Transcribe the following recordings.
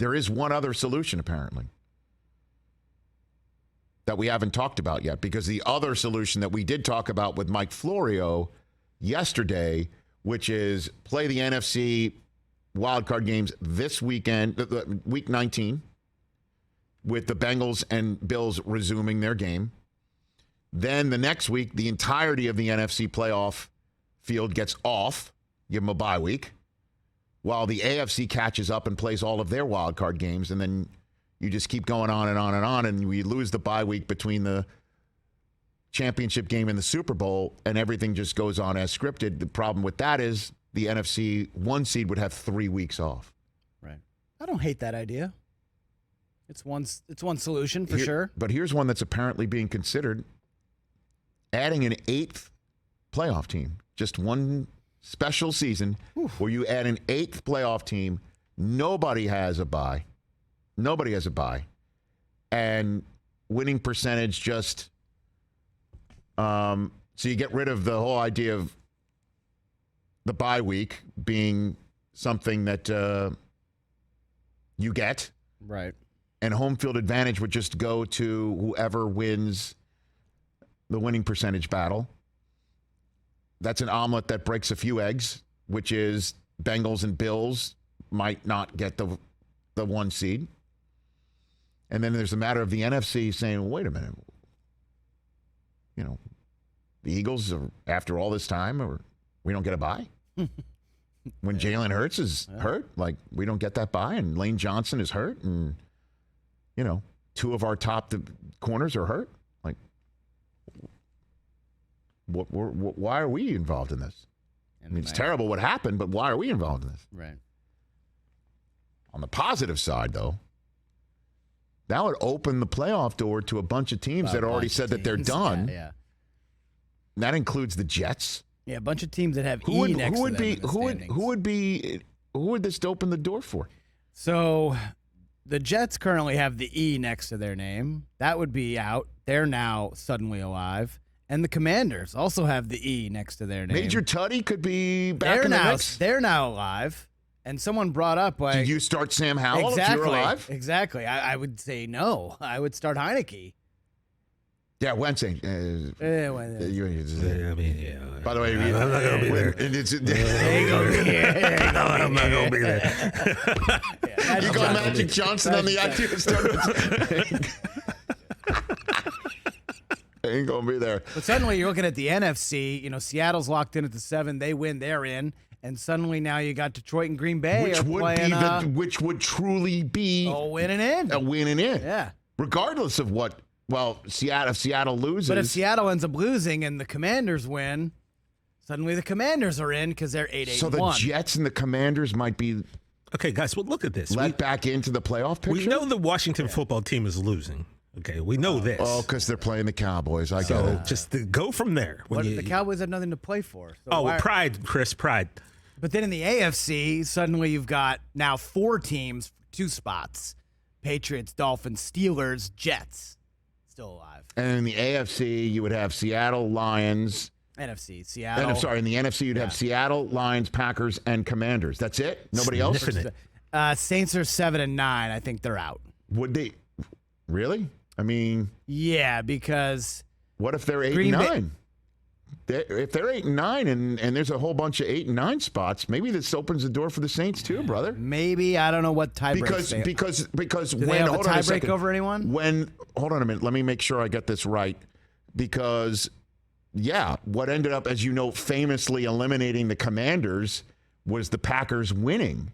There is one other solution, apparently, that we haven't talked about yet, because the other solution that we did talk about with Mike Florio yesterday, which is play the NFC wildcard games this weekend, week 19, with the Bengals and Bills resuming their game. Then the next week, the entirety of the NFC playoff field gets off, give them a bye week, while the AFC catches up and plays all of their wildcard games, and then you just keep going on and on and on, and we lose the bye week between the championship game and the Super Bowl, and everything just goes on as scripted. The problem with that is the NFC 1 seed would have 3 weeks off. Right. I don't hate that idea. It's one solution for sure. But here's one that's apparently being considered: adding an 8th playoff team. Just one special season where you add an 8th playoff team. Nobody has a bye. And winning percentage just so you get rid of the whole idea of the bye week being something that you get. Right. And home field advantage would just go to whoever wins the winning percentage battle. That's an omelet that breaks a few eggs, which is Bengals and Bills might not get the 1 seed. And then there's a matter of the NFC saying, well, wait a minute. You know, the Eagles, are, after all this time, or we don't get a bye? When Jalen Hurts is hurt, like, we don't get that bye, and Lane Johnson is hurt, and, you know, 2 of our top corners are hurt. Like, why are we involved in this? I mean, it's terrible what happened, but why are we involved in this? Right. On the positive side, though, that would open the playoff door to a bunch of teams that already said that they're done. Yeah. That includes the Jets. Yeah, a bunch of teams that have E next to them. Who would this open the door for? So the Jets currently have the E next to their name. That would be out. They're now suddenly alive. And the Commanders also have the E next to their name. Major Tuddy could be back in the mix. They're now alive. And someone brought up, like, did you start Sam Howell if you're alive? Exactly. I would say no. I would start Heineke. Yeah, Wednesday. By the way, I'm not going to be there. I'm not going to be there. You got Magic Johnson on the iTunes Ain't going to be there. But suddenly you're looking at the NFC. You know, Seattle's locked in at the 7. They win, they're in. And suddenly now you got Detroit and Green Bay which would truly be a win and in. A win and in. Yeah. Regardless of what, well, if Seattle loses. But if Seattle ends up losing and the Commanders win, suddenly the Commanders are in because they're 8-8-1. So the Jets and the Commanders might be okay, guys, well, look at this. Let back into the playoff picture? We know the Washington football team is losing. Okay, we know this. Oh, because they're playing the Cowboys. I get it. Just go from there. The Cowboys have nothing to play for. So pride, Chris, pride. But then in the AFC, suddenly you've got now 4 teams, 2 spots. Patriots, Dolphins, Steelers, Jets. Still alive. And in the AFC, you would have Seattle, Lions. NFC, Seattle. And I'm sorry, in the NFC, you'd have Seattle, Lions, Packers, and Commanders. That's it? Nobody else? Saints are 7-9. I think they're out. Would they? Really? I mean. Yeah, because. What if they're 8-9? If they're 8-9 and there's a whole bunch of 8 and 9 spots, maybe this opens the door for the Saints too, brother. Maybe. I don't know what tiebreaks because do they have a tiebreak over anyone? Hold on a minute, let me make sure I get this right. Because what ended up, as you know, famously eliminating the Commanders was the Packers winning.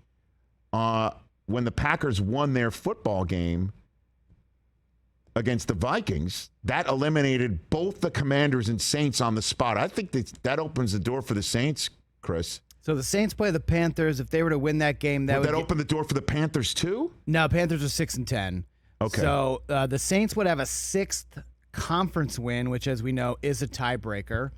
When the Packers won their football game against the Vikings, that eliminated both the Commanders and Saints on the spot. I think that opens the door for the Saints, Chris. So the Saints play the Panthers. If they were to win that game, would that open the door for the Panthers too? No, Panthers are 6-10. Okay. So the Saints would have a 6th conference win, which, as we know, is a tiebreaker.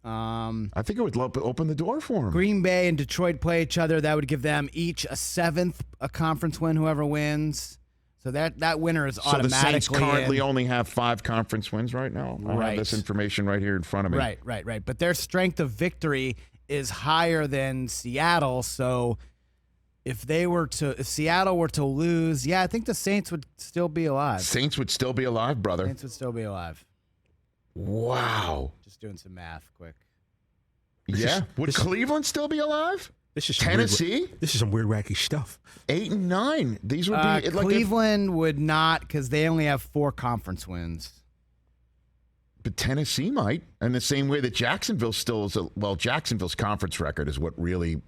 I think it would open the door for them. Green Bay and Detroit play each other. That would give them each a 7th conference win, whoever wins. So that winner is automatically So the Saints currently only have 5 conference wins right now? I have this information right here in front of me. Right. But their strength of victory is higher than Seattle, so If Seattle were to lose, I think the Saints would still be alive. Saints would still be alive, brother. Saints would still be alive. Wow. Just doing some math quick. Yeah. Would Cleveland still be alive? This is Tennessee? This is some weird, wacky stuff. 8 and 9. These would be Cleveland would not, because they only have 4 conference wins. But Tennessee might, and the same way that Jacksonville still is. Jacksonville's conference record is what really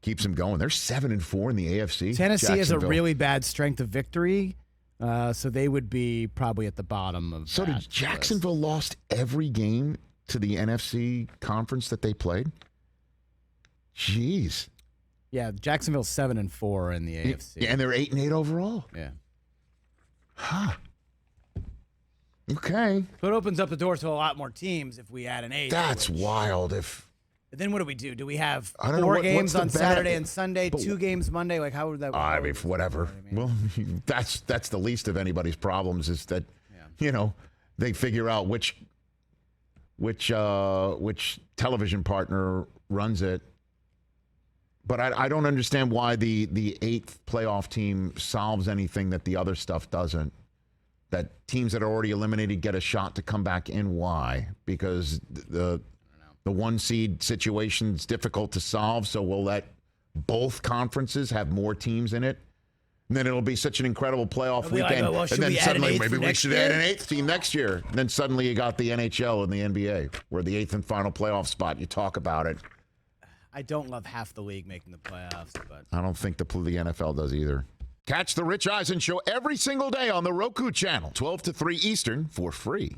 keeps them going. They're 7-4 in the AFC. Tennessee has a really bad strength of victory, so they would be probably at the bottom of. So did Jacksonville lost every game to the NFC conference that they played? Jeez. Yeah, Jacksonville's 7-4 in the AFC. Yeah, and they're 8-8 overall. Yeah. Huh. Okay. So it opens up the door to a lot more teams if we add an 8. That's wild. Then what do we do? Do we have I don't know, 4 games what's on the Saturday bet? and Sunday, 2 games Monday? Like, how would that work? I mean, whatever. You know what I Well, that's the least of anybody's problems is that, they figure out which television partner runs it. But I don't understand why the 8th playoff team solves anything that the other stuff doesn't. That teams that are already eliminated get a shot to come back in. Why? Because the 1 seed situation is difficult to solve, so we'll let both conferences have more teams in it. And then it'll be such an incredible playoff weekend. Like, and then suddenly maybe we should add an 8th team next year. And then suddenly you got the NHL and the NBA, where the 8th and final playoff spot, you talk about it. I don't love half the league making the playoffs, but I don't think the NFL does either. Catch the Rich Eisen Show every single day on the Roku channel, 12 to 3 Eastern, for free.